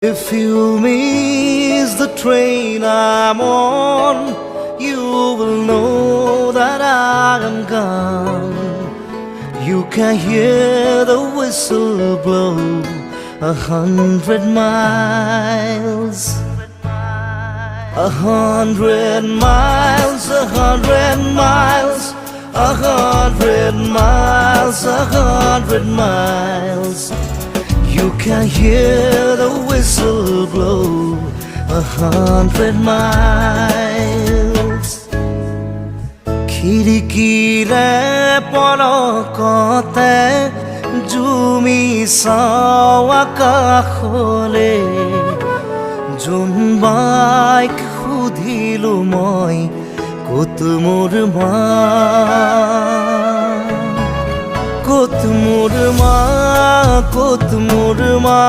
If you miss the train I'm on, you will know that I am gone. You can hear the whistle blow 100 miles. 100 miles, 100 miles, 100 miles, 100 miles. You can hear the whistle blow 100 miles. Khidkire polokote jumi sawa kakhole junbaik khudhilu moi kot mor ma kot mor ma